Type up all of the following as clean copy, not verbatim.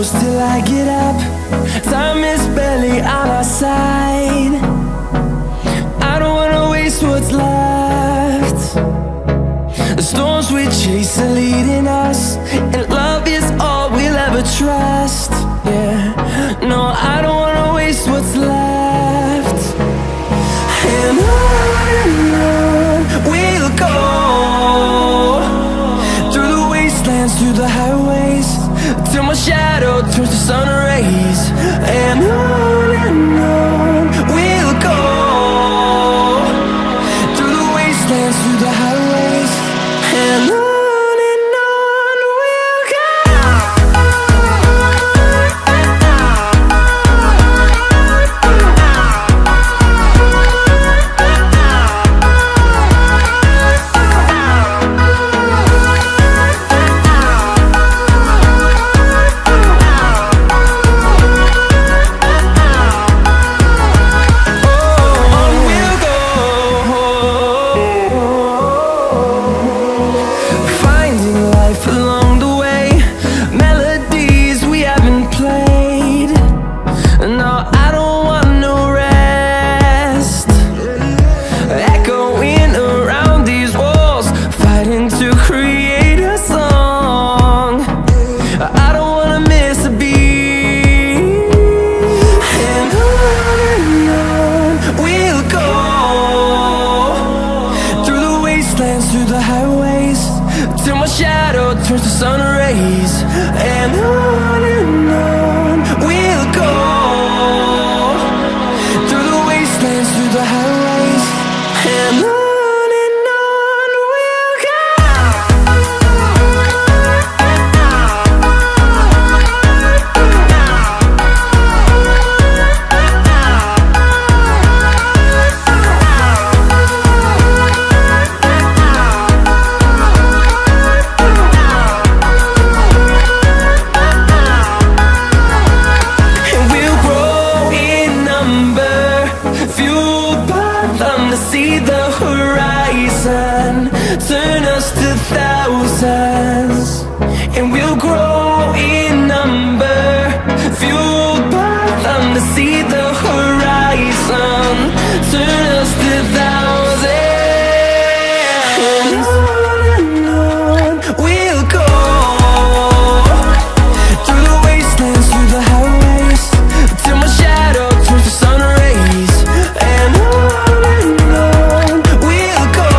close till I get up. Time is barely on our side. I don't wanna waste what's left. The storms we chase are leading us, and love is all we'll ever trust. Yeah, no, I don't wanna waste what's left. And on we'll go, through the wastelands, through the highways, till my shadow turns to sun rays. And on we'll go, through the wastelands, through the highways, and on we'll go. Along the way, melodies we haven't played. No, I don't want no rest. Echoing around these walls, fighting to create a song. I don't wanna miss a beat. And on we'll go, through the wastelands, through the highways, till my shadow turns to sun rays. And on we'll go, through the wastelands, through the highways, and on we'll go. See the horizon, turn us to thousands, and we'll grow in number, fueled by them to see the horizon, turn us to thousands. And on we'll go, through the wastelands, through the highways, till my shadow turns to sun rays. And on we'll go.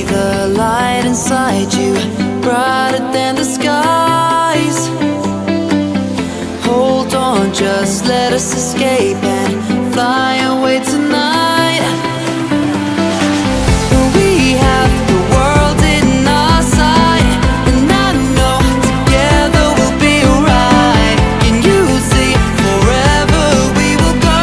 see the light inside you, brighter than the skies. Hold on, just let us escape and fly away tonight. We have the world in our sight, and I know together we'll be alright. Can you see forever we will go?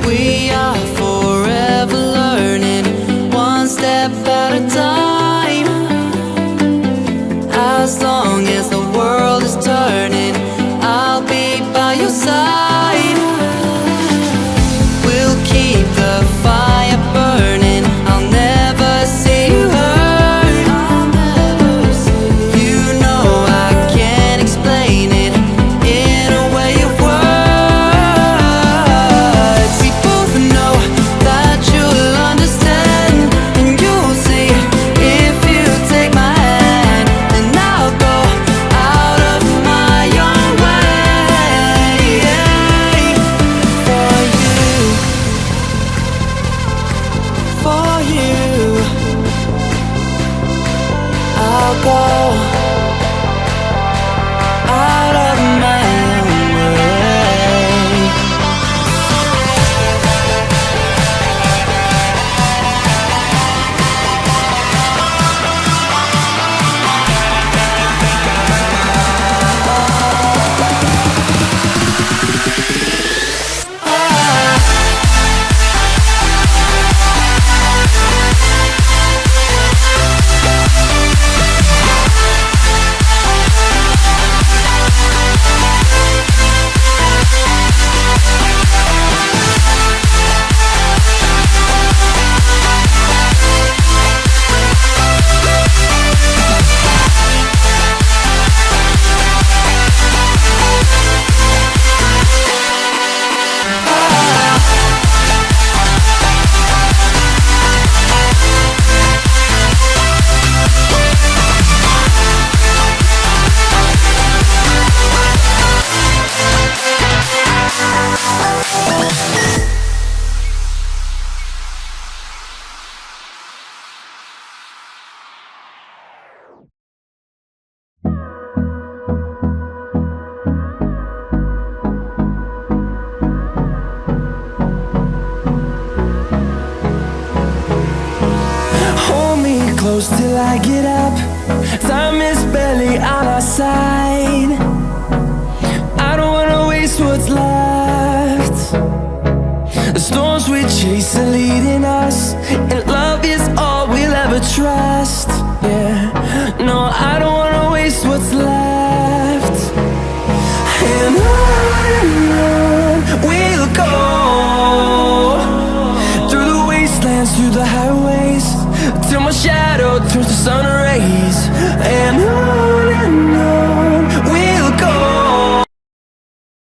We are forever learning, one step at a time. As long as the world is turning, I'll be by your side. We'll keep the fire burning, I'll never see you hurt. You know I can't explain it in a way of words. We both know that you'll understand, and you'll see if you take my hand, and I'll go out of my own way for you, for you. I'll go out of my own way. Hold me close till I get up. Time is barely on our side. I don't wanna waste what's left. The storms we chase are leading us, and love is all we'll ever trust. Yeah, no, I don't